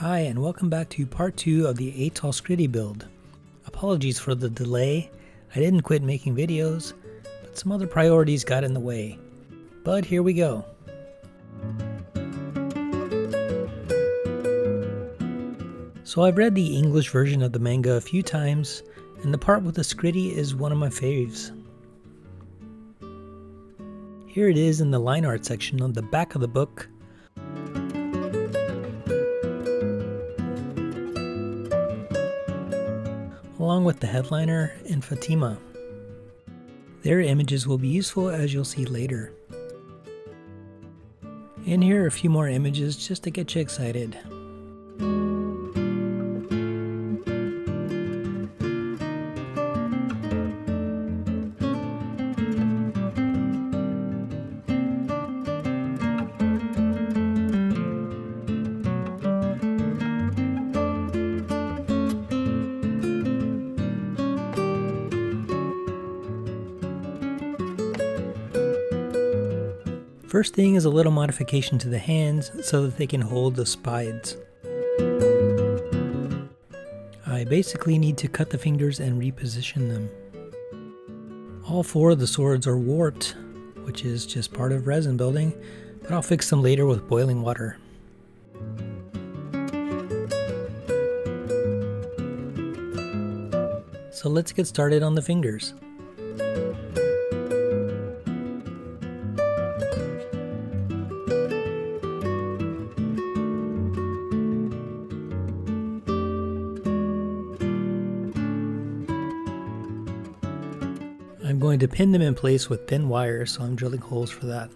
Hi and welcome back to part 2 of the ATOL Scritti build. Apologies for the delay. I didn't quit making videos, but some other priorities got in the way. But here we go. So I've read the English version of the manga a few times, and the part with the Scritti is one of my faves. Here it is in the line art section on the back of the book. Along with the headliner and Fatima. Their images will be useful, as you'll see later. And here are a few more images just to get you excited. First thing is a little modification to the hands so that they can hold the spides. I basically need to cut the fingers and reposition them. All 4 of the swords are warped, which is just part of resin building, but I'll fix them later with boiling water. So let's get started on the fingers. I'm going to pin them in place with thin wire, so I'm drilling holes for that.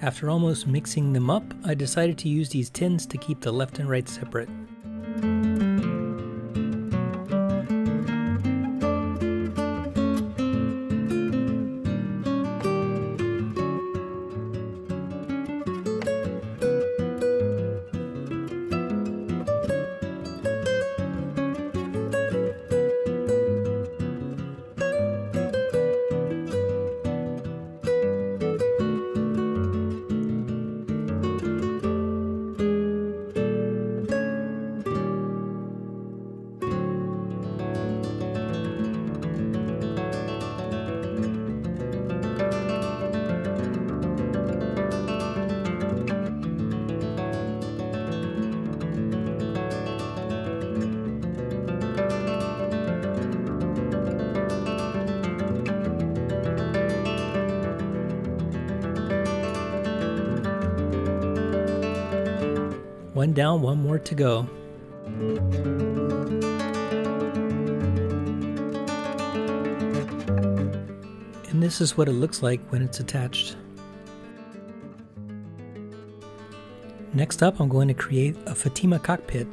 After almost mixing them up, I decided to use these tins to keep the left and right separate. One down, one more to go. And this is what it looks like when it's attached. Next up, I'm going to create a Fatima cockpit.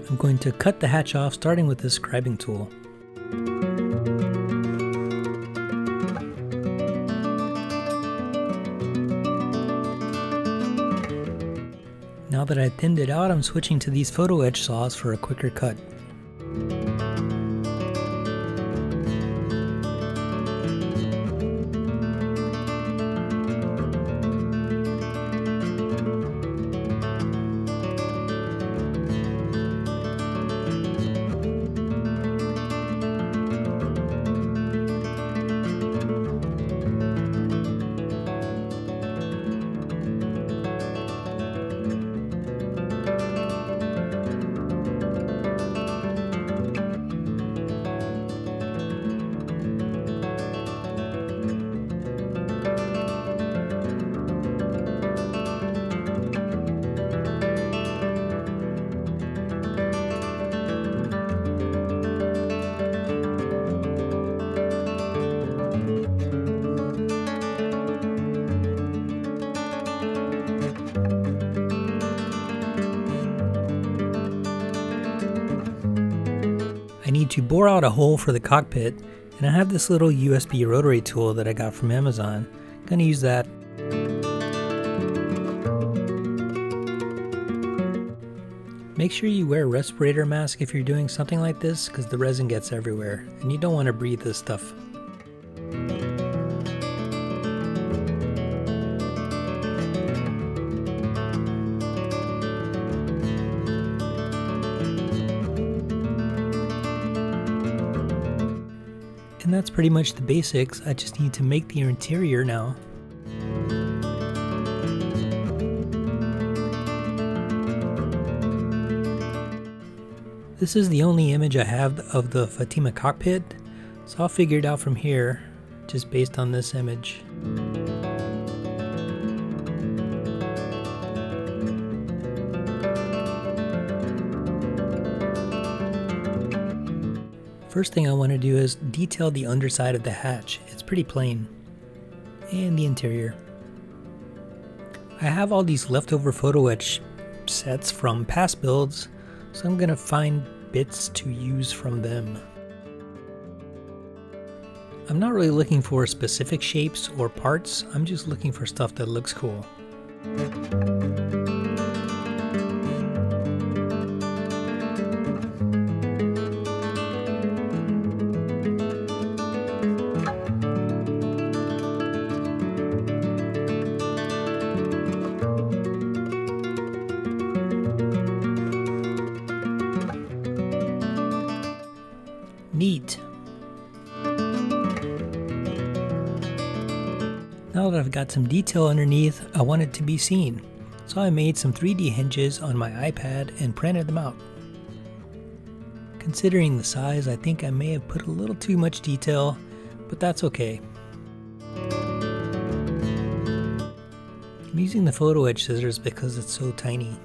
I'm going to cut the hatch off, starting with this scribing tool. Now that I've thinned it out, I'm switching to these photo etch saws for a quicker cut. I need to bore out a hole for the cockpit And I have this little USB rotary tool that I got from Amazon. I'm gonna use that. Make sure you wear a respirator mask if you're doing something like this, because the resin gets everywhere and you don't want to breathe this stuff. And that's pretty much the basics. I just need to make the interior now. This is the only image I have of the Fatima cockpit, so I'll figure it out from here, just based on this image. First thing I want to do is detail the underside of the hatch. It's pretty plain. And the interior. I have all these leftover photo etch sets from past builds, so I'm going to find bits to use from them. I'm not really looking for specific shapes or parts, I'm just looking for stuff that looks cool. Neat. Now that I've got some detail underneath, I want it to be seen. So I made some 3D hinges on my iPad and printed them out. Considering the size, I think I may have put a little too much detail, but that's okay. I'm using the photo edge scissors because it's so tiny.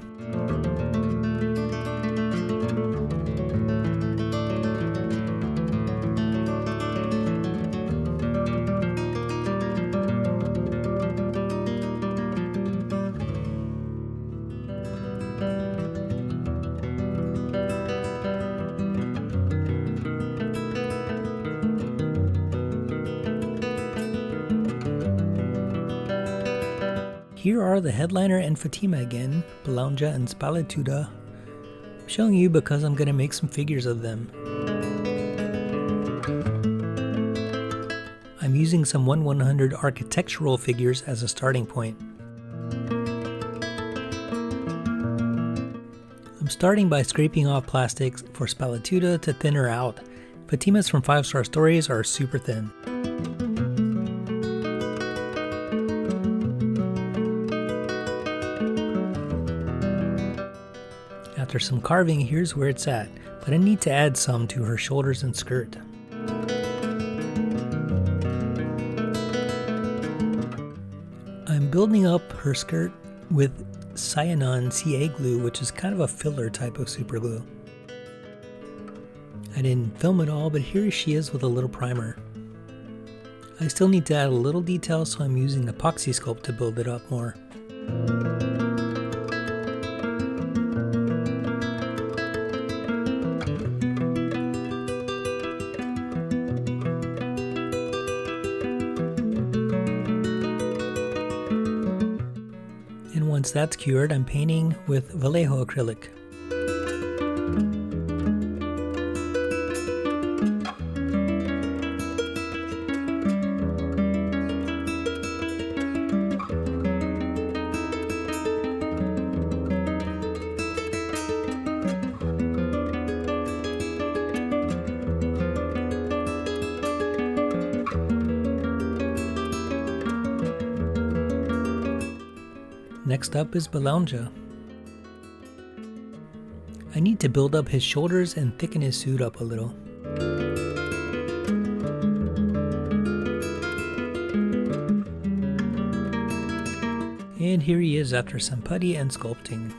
Here are the headliner and Fatima again, Bangja and Spalituda. I'm showing you because I'm going to make some figures of them. I'm using some 1/100 architectural figures as a starting point. I'm starting by scraping off plastics for Spalituda to thin her out. Fatimas from 5 Star Stories are super thin. After some carving, here's where it's at, but I need to add some to her shoulders and skirt. I'm building up her skirt with Cyanon CA glue, which is kind of a filler type of super glue. I didn't film it all, but here she is with a little primer. I still need to add a little detail, so I'm using epoxy sculpt to build it up more. And once that's cured, I'm painting with Vallejo acrylic. Next up is Bangja. I need to build up his shoulders and thicken his suit up a little. And here he is after some putty and sculpting.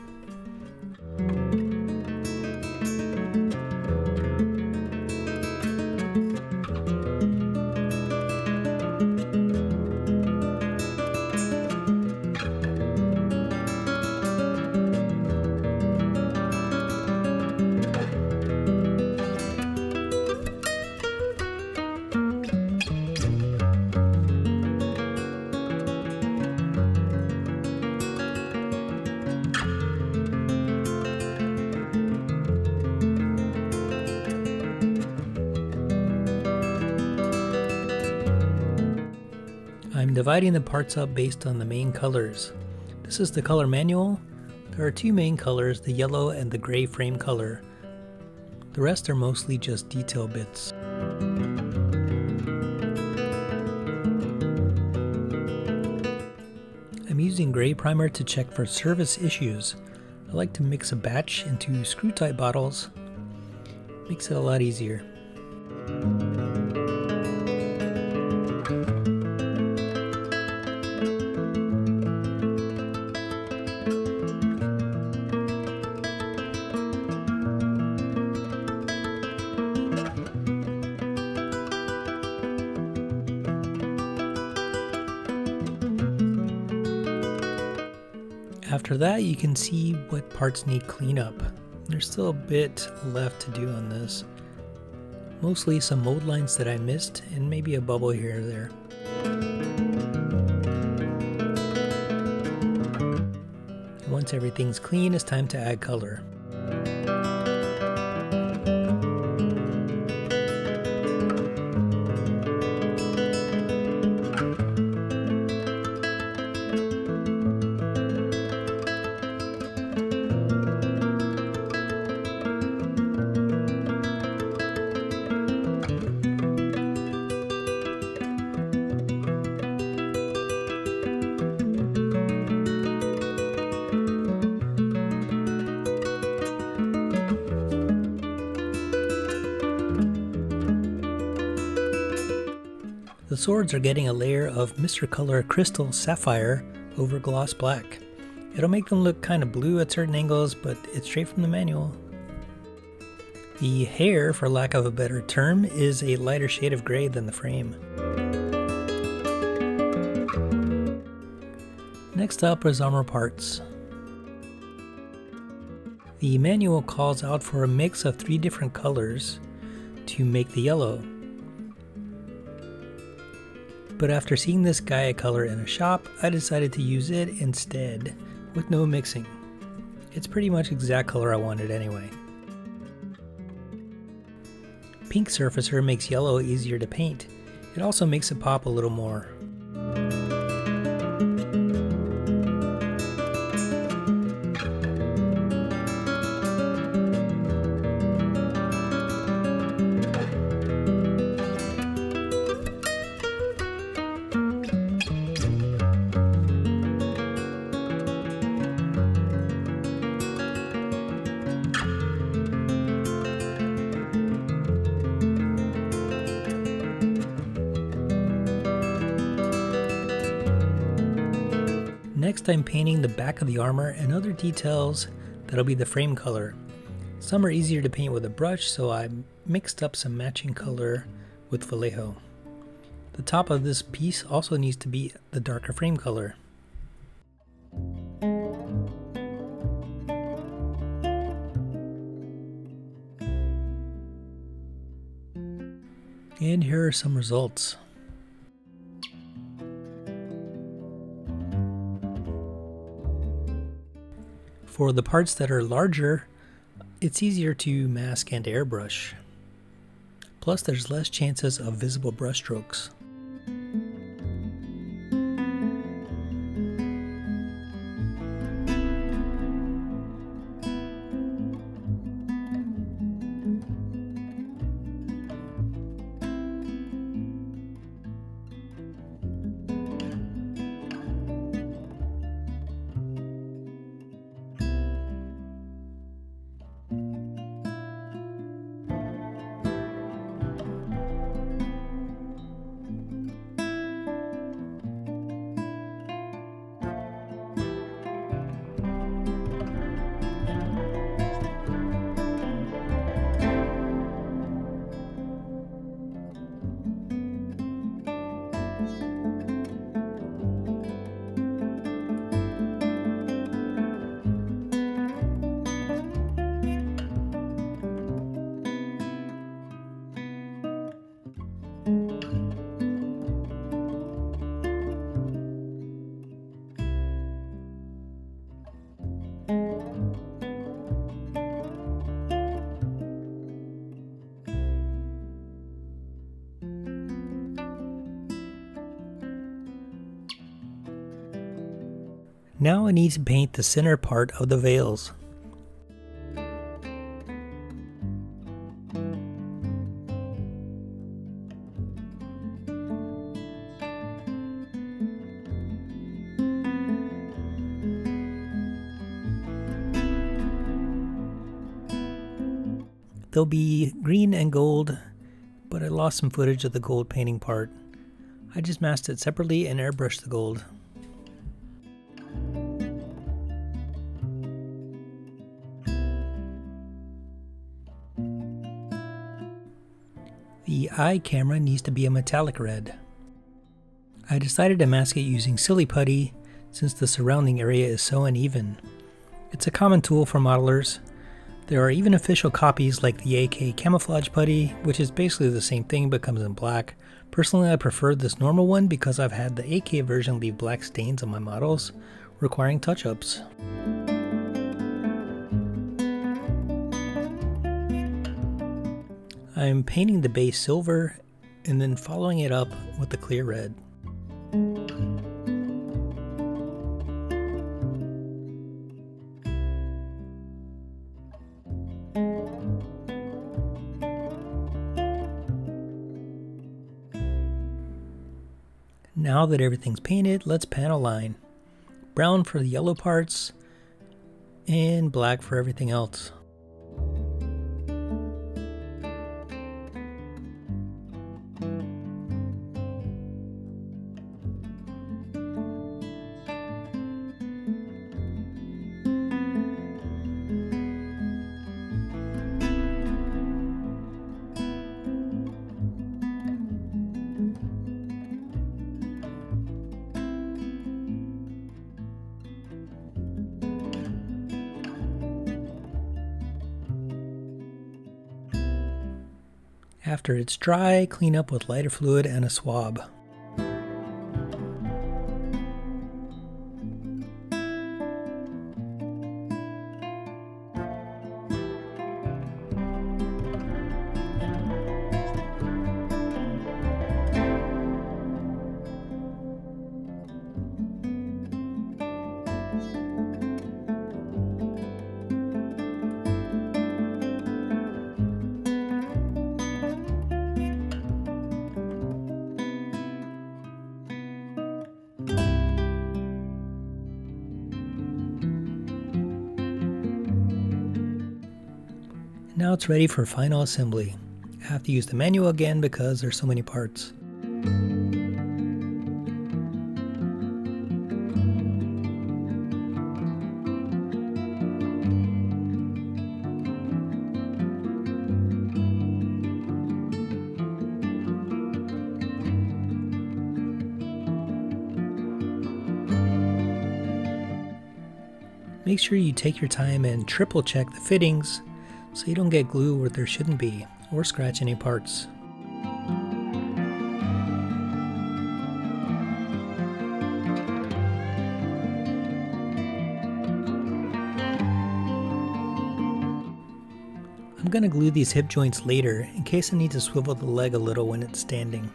I'm dividing the parts up based on the main colors. This is the color manual. There are two main colors, the yellow and the gray frame color. The rest are mostly just detail bits. I'm using gray primer to check for service issues. I like to mix a batch into screw-type bottles. Makes it a lot easier. After that, you can see what parts need cleanup. There's still a bit left to do on this. Mostly some mold lines that I missed, and maybe a bubble here or there. And once everything's clean, it's time to add color. The swords are getting a layer of Mr. Color Crystal Sapphire over gloss black. It'll make them look kind of blue at certain angles, but it's straight from the manual. The hair, for lack of a better term, is a lighter shade of gray than the frame. Next up is armor parts. The manual calls out for a mix of 3 different colors to make the yellow. But after seeing this Gaia color in a shop, I decided to use it instead, with no mixing. It's pretty much the exact color I wanted anyway. Pink surfacer makes yellow easier to paint. It also makes it pop a little more. Next, I'm painting the back of the armor and other details that'll be the frame color. Some are easier to paint with a brush, so I mixed up some matching color with Vallejo. The top of this piece also needs to be the darker frame color. And here are some results. For the parts that are larger, it's easier to mask and airbrush. Plus, there's less chances of visible brush strokes. Now I need to paint the center part of the veils. They'll be green and gold, but I lost some footage of the gold painting part. I just masked it separately and airbrushed the gold. The eye camera needs to be a metallic red. I decided to mask it using silly putty since the surrounding area is so uneven. It's a common tool for modelers. There are even official copies like the AK camouflage putty, which is basically the same thing but comes in black. Personally, I prefer this normal one because I've had the AK version leave black stains on my models, requiring touch-ups. I'm painting the base silver and then following it up with the clear red. Now that everything's painted, let's panel line. Brown for the yellow parts and black for everything else. After it's dry, clean up with lighter fluid and a swab. Now it's ready for final assembly. I have to use the manual again because there's so many parts. Make sure you take your time and triple check the fittings so you don't get glue where there shouldn't be, or scratch any parts. I'm going to glue these hip joints later in case I need to swivel the leg a little when it's standing.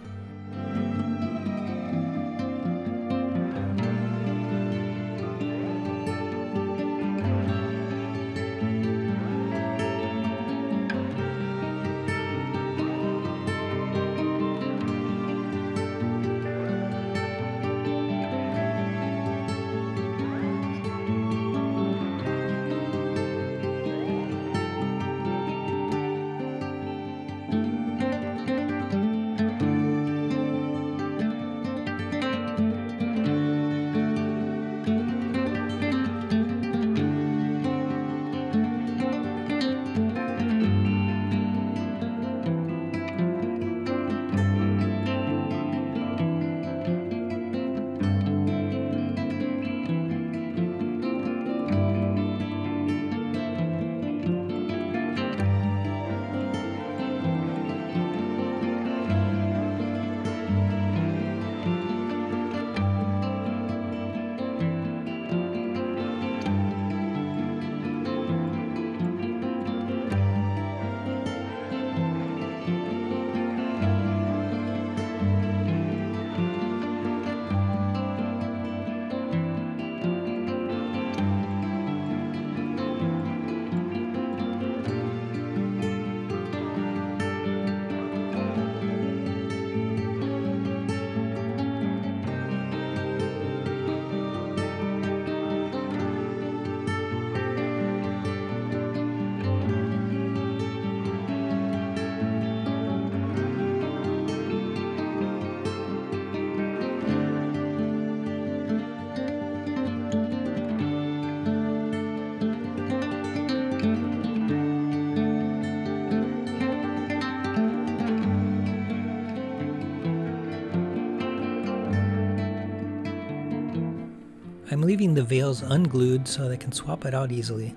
I'm leaving the veils unglued so I can swap it out easily.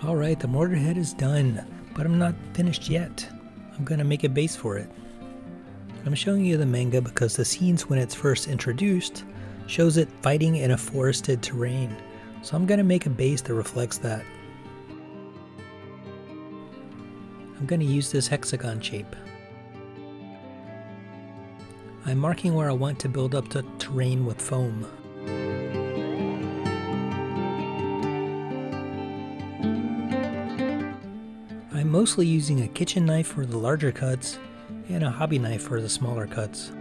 Alright, the mortar head is done, but I'm not finished yet. I'm going to make a base for it. I'm showing you the manga because the scenes when it's first introduced shows it fighting in a forested terrain. So I'm going to make a base that reflects that. I'm going to use this hexagon shape. I'm marking where I want to build up the terrain with foam. I'm mostly using a kitchen knife for the larger cuts and a hobby knife for the smaller cuts.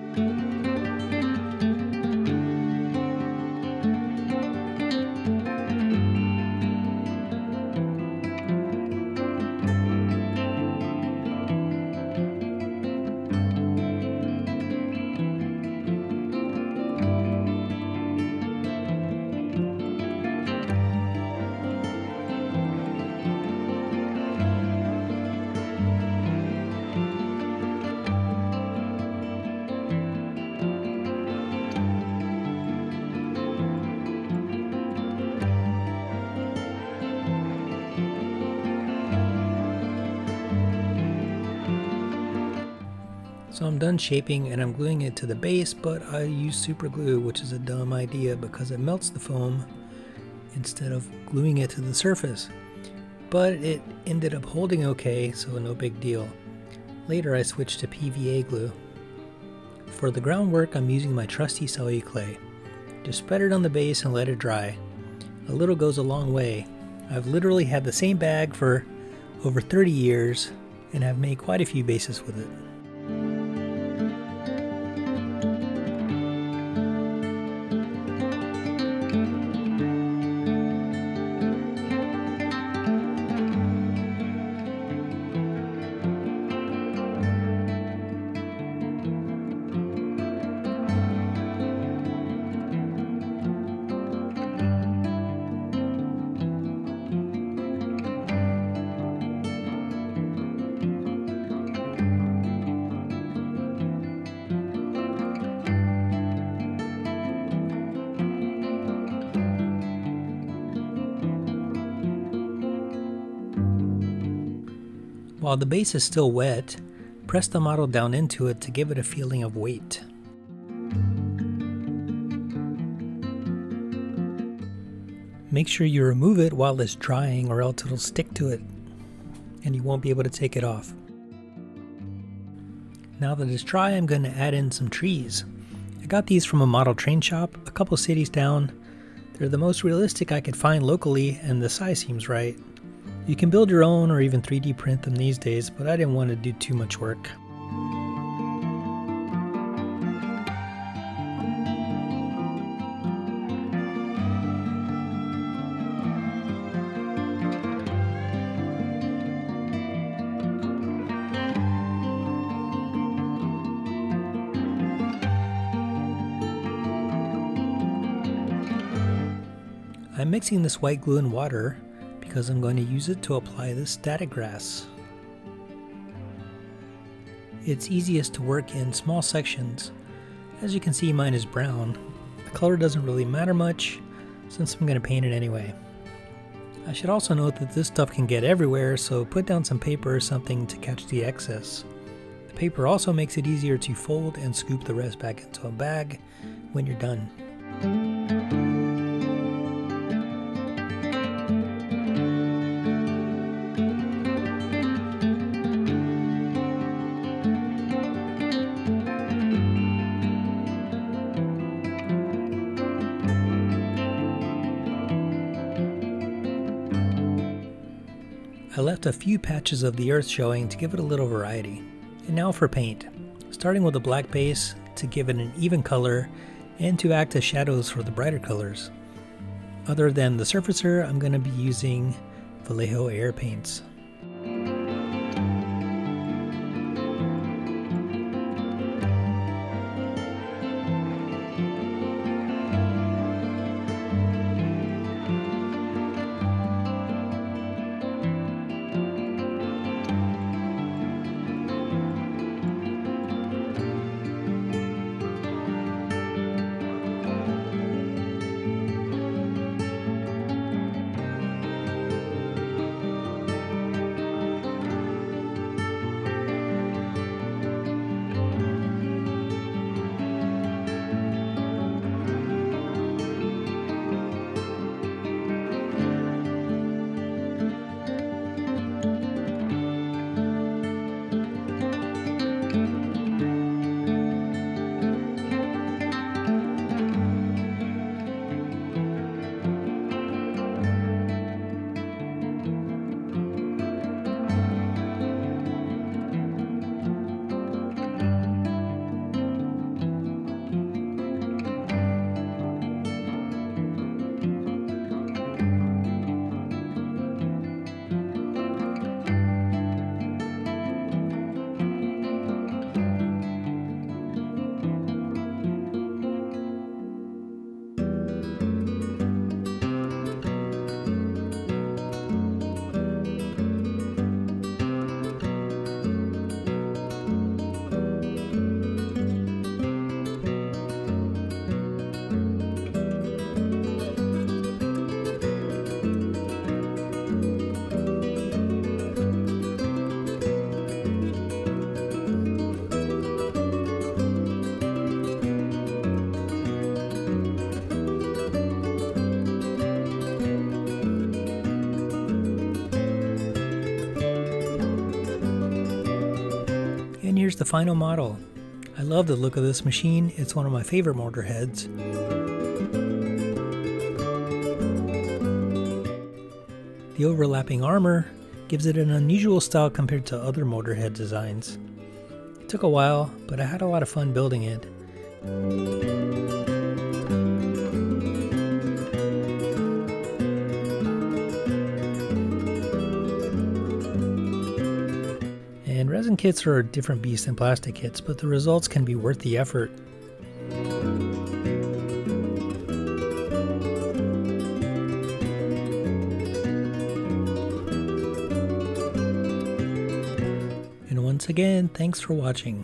So I'm done shaping and I'm gluing it to the base, but I use super glue, which is a dumb idea because it melts the foam instead of gluing it to the surface. But it ended up holding okay, so no big deal. Later I switched to PVA glue. For the groundwork, I'm using my trusty Cellular clay. Just spread it on the base and let it dry. A little goes a long way. I've literally had the same bag for over 30 years and have made quite a few bases with it. While the base is still wet, press the model down into it to give it a feeling of weight. Make sure you remove it while it's drying or else it'll stick to it and you won't be able to take it off. Now that it's dry, I'm going to add in some trees. I got these from a model train shop a couple cities down. They're the most realistic I could find locally and the size seems right. You can build your own or even 3D print them these days, but I didn't want to do too much work. I'm mixing this white glue in water because I'm going to use it to apply this static grass. It's easiest to work in small sections. As you can see, mine is brown. The color doesn't really matter much since I'm going to paint it anyway. I should also note that this stuff can get everywhere, so put down some paper or something to catch the excess. The paper also makes it easier to fold and scoop the rest back into a bag when you're done. I left a few patches of the earth showing to give it a little variety. And now for paint. Starting with a black base to give it an even color and to act as shadows for the brighter colors. Other than the surfacer, I'm going to be using Vallejo air paints. And here's the final model. I love the look of this machine. It's one of my favorite mortar heads. The overlapping armor gives it an unusual style compared to other mortar head designs. It took a while, but I had a lot of fun building it. And resin kits are a different beast than plastic kits, but the results can be worth the effort. And once again, thanks for watching.